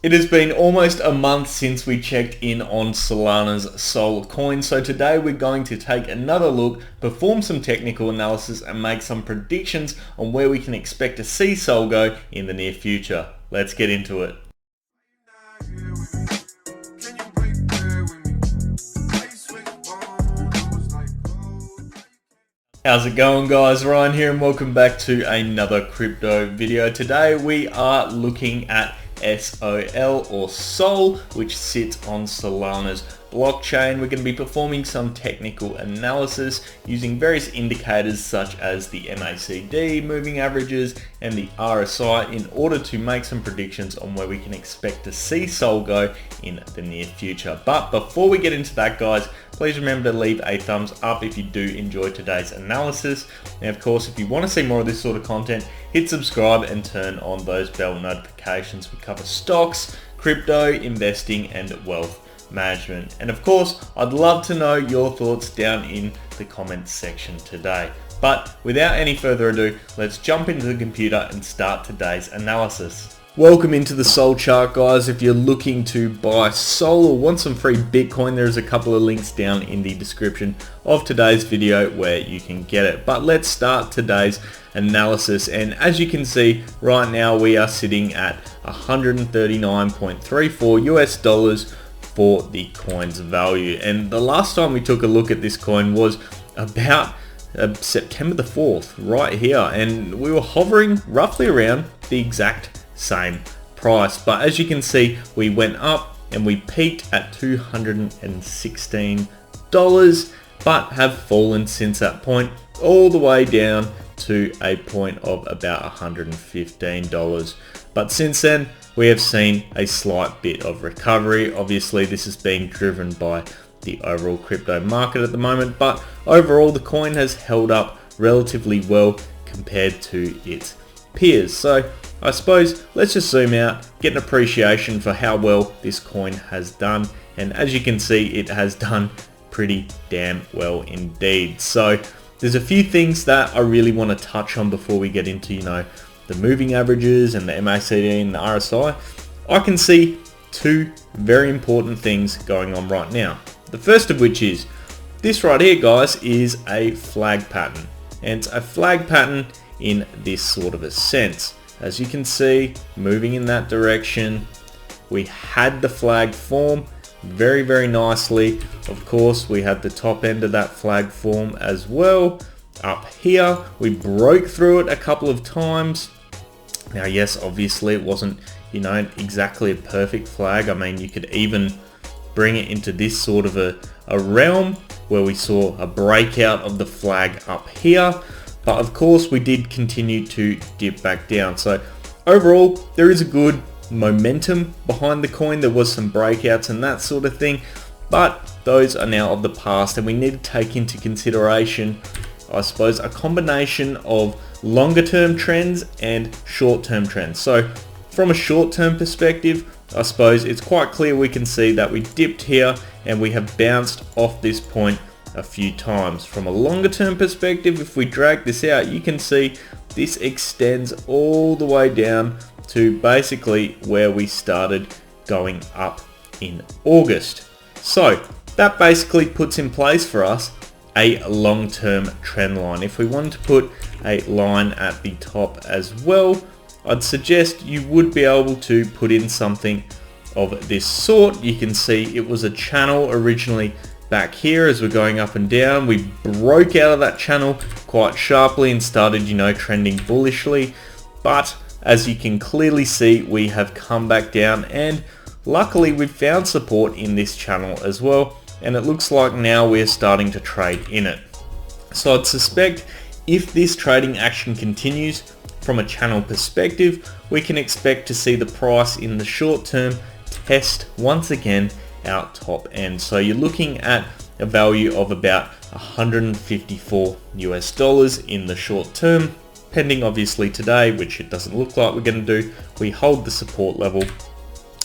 It has been almost a month since we checked in on Solana's Sol coin, so today we're going to take another look, perform some technical analysis and make some predictions on where we can expect to see Sol go in the near future. Let's get into it. How's it going, guys? Ryan here and welcome back to another crypto video. Today we are looking at SOL or Sol, which sits on Solana's blockchain. We're going to be performing some technical analysis using various indicators such as the MACD, moving averages, and the RSI in order to make some predictions on where we can expect to see Sol go in the near future. But before we get into that, guys, please remember to leave a thumbs up if you do enjoy today's analysis. And of course, if you want to see more of this sort of content, hit subscribe and turn on those bell notifications. We cover stocks, crypto, investing, and wealth management. And of course, I'd love to know your thoughts down in the comments section today. But without any further ado, let's jump into the computer and start today's analysis. Welcome into the Sol chart, guys. If you're looking to buy Sol or want some free Bitcoin, there's a couple of links down in the description of today's video where you can get it. But let's start today's analysis. And as you can see, right now we are sitting at 139.34 US dollars for the coin's value. And the last time we took a look at this coin was about September the 4th, right here. And we were hovering roughly around the exact same price, but as you can see, we went up and we peaked at $216, but have fallen since that point all the way down to a point of about $115. But since then, we have seen a slight bit of recovery. Obviously, this is being driven by the overall crypto market at the moment, but overall the coin has held up relatively well compared to its peers. So I suppose let's just zoom out, get an appreciation for how well this coin has done. And as you can see, it has done pretty damn well indeed. So there's a few things that I really want to touch on before we get into, the moving averages and the MACD and the RSI. I can see two very important things going on right now. The first of which is this right here, guys, is a flag pattern. And it's a flag pattern in this sort of a sense. As you can see, moving in that direction, we had the flag form very, very nicely. Of course, we had the top end of that flag form as well. Up here, we broke through it a couple of times. Now, yes, obviously it wasn't, exactly a perfect flag. I mean, you could even bring it into this sort of a realm where we saw a breakout of the flag up here. But of course, we did continue to dip back down. So overall, there is a good momentum behind the coin. There was some breakouts and that sort of thing, but those are now of the past, and we need to take into consideration, I suppose, a combination of longer term trends and short term trends. So from a short term perspective, I suppose it's quite clear we can see that we dipped here and we have bounced off this point a few times. From a longer term perspective, if we drag this out, you can see this extends all the way down to basically where we started going up in August. So that basically puts in place for us a long-term trend line. If we wanted to put a line at the top as well, I'd suggest you would be able to put in something of this sort. You can see it was a channel originally back here as we're going up and down. We broke out of that channel quite sharply and started, trending bullishly. But as you can clearly see, we have come back down, and luckily we've found support in this channel as well. And it looks like now we're starting to trade in it. So I'd suspect if this trading action continues from a channel perspective, we can expect to see the price in the short term test once again our top end. So you're looking at a value of about 154 US dollars in the short term, pending obviously today, which it doesn't look like we're going to do. We hold the support level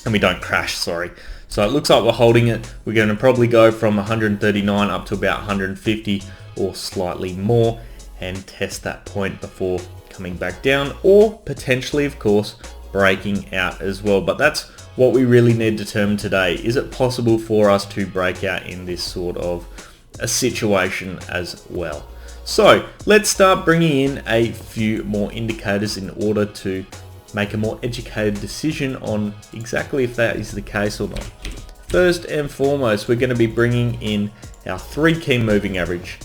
and we don't crash, sorry. So it looks like we're holding it. We're going to probably go from 139 up to about 150 or slightly more and test that point before coming back down, or potentially, of course, breaking out as well. But that's what we really need to determine today. Is it possible for us to break out in this sort of a situation as well? So let's start bringing in a few more indicators in order to make a more educated decision on exactly if that is the case or not. First and foremost, we're going to be bringing in our 3 key moving average,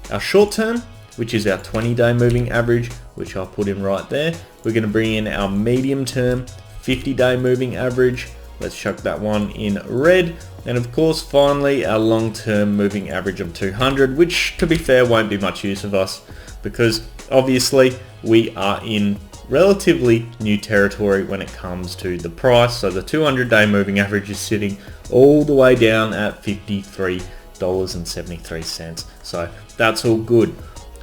our short term, which is our 20-day moving average, which I'll put in right there. We're going to bring in our medium term 50-day moving average. Let's chuck that one in red. And of course, finally, our long-term moving average of 200, which to be fair won't be much use of us because obviously we are in relatively new territory when it comes to the price. So the 200-day moving average is sitting all the way down at $53.73. So that's all good.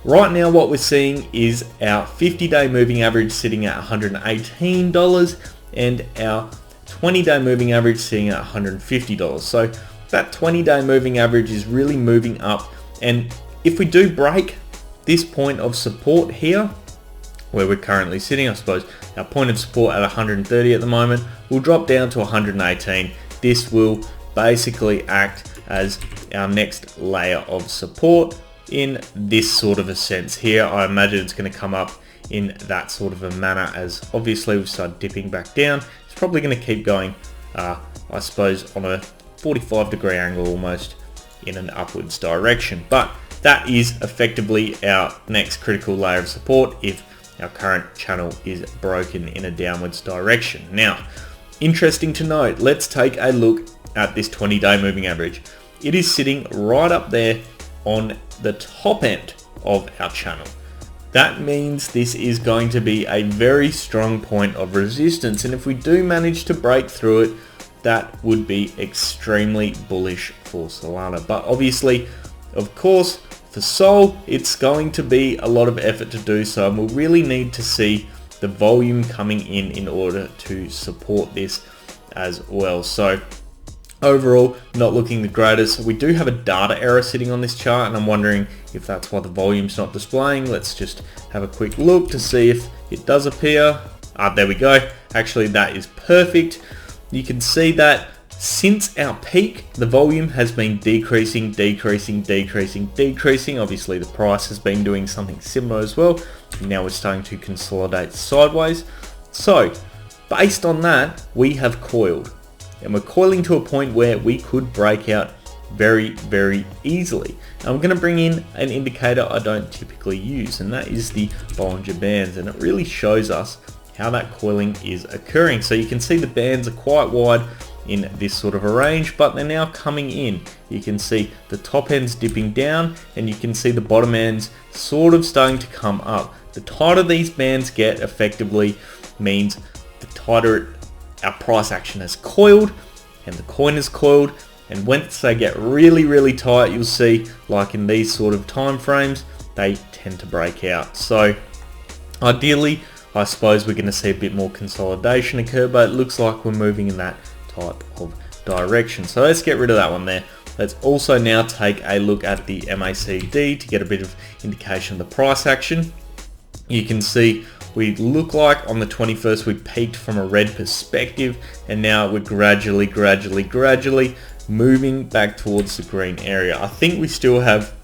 Right now what we're seeing is our 50-day moving average sitting at $118 and our 20-day moving average sitting at $150. So that 20-day moving average is really moving up, and if we do break this point of support here where we're currently sitting, I suppose our point of support at 130 at the moment will drop down to 118. This will basically act as our next layer of support in this sort of a sense here. I imagine it's going to come up in that sort of a manner as obviously we've started dipping back down. It's probably going to keep going, I suppose, on a 45-degree angle almost in an upwards direction. But that is effectively our next critical layer of support if our current channel is broken in a downwards direction. Now, interesting to note, let's take a look at this 20-day moving average. It is sitting right up there on the top end of our channel. That means this is going to be a very strong point of resistance, and if we do manage to break through it, that would be extremely bullish for Solana. But obviously, of course, for Sol, it's going to be a lot of effort to do so, and we'll really need to see the volume coming in order to support this as well. So overall, not looking the greatest. We do have a data error sitting on this chart, and I'm wondering if that's why the volume's not displaying. Let's just have a quick look to see if it does appear. There we go. Actually, that is perfect. You can see that since our peak, the volume has been decreasing. Obviously, the price has been doing something similar as well. Now we're starting to consolidate sideways. So, based on that, we have coiled. And we're coiling to a point where we could break out very, very easily. And I'm going to bring in an indicator I don't typically use, and that is the Bollinger Bands, and it really shows us how that coiling is occurring. So you can see the bands are quite wide in this sort of a range, but they're now coming in. You can see the top ends dipping down, and you can see the bottom ends sort of starting to come up. The tighter these bands get effectively means the tighter our price action has coiled and the coin is coiled, and once they get really, really tight, you'll see, like in these sort of time frames, they tend to break out. So ideally, I suppose we're going to see a bit more consolidation occur, but it looks like we're moving in that type of direction. So let's get rid of that one there. Let's also now take a look at the MACD to get a bit of indication of the price action. You can see we look like on the 21st we peaked from a red perspective, and now we're gradually moving back towards the green area. I think we still have,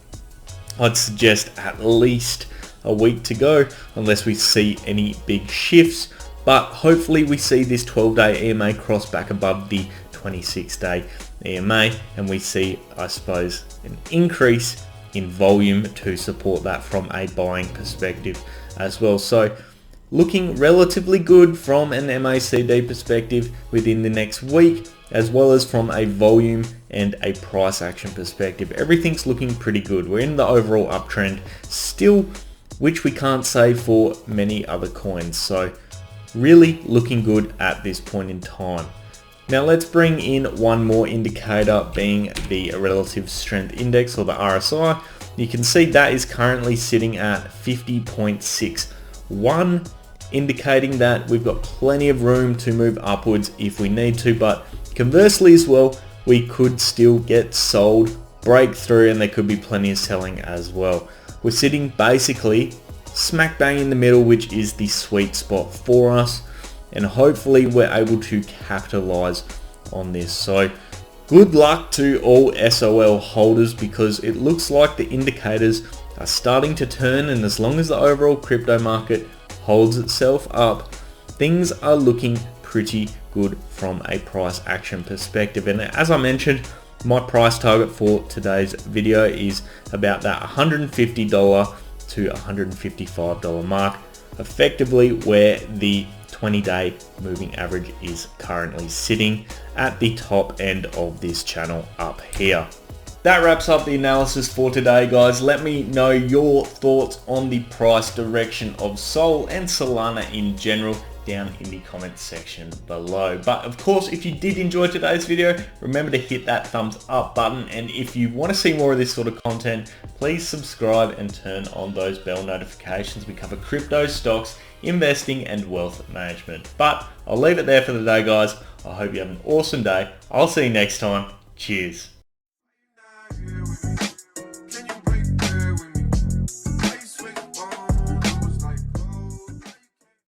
I'd suggest, at least a week to go unless we see any big shifts, but hopefully we see this 12-day EMA cross back above the 26-day EMA, and we see, I suppose, an increase in volume to support that from a buying perspective as well. So looking relatively good from an MACD perspective within the next week, as well as from a volume and a price action perspective. Everything's looking pretty good. We're in the overall uptrend still, which we can't say for many other coins. So really looking good at this point in time. Now let's bring in one more indicator, being the relative strength index, or the RSI. You can see that is currently sitting at 50.61, indicating that we've got plenty of room to move upwards if we need to, but conversely as well, we could still get sold, break through, and there could be plenty of selling as well. We're sitting basically smack bang in the middle, which is the sweet spot for us. and hopefully we're able to capitalize on this. So good luck to all SOL holders, because it looks like the indicators are starting to turn, and as long as the overall crypto market holds itself up, things are looking pretty good from a price action perspective. And as I mentioned, my price target for today's video is about that $150 to $155 mark, effectively where the 20-day moving average is currently sitting at the top end of this channel up here. That wraps up the analysis for today, guys. Let me know your thoughts on the price direction of Sol and Solana in general down in the comments section below. But of course, if you did enjoy today's video, remember to hit that thumbs up button. And if you want to see more of this sort of content, please subscribe and turn on those bell notifications. We cover crypto, stocks, investing, and wealth management. But I'll leave it there for the day, guys. I hope you have an awesome day. I'll see you next time. Cheers.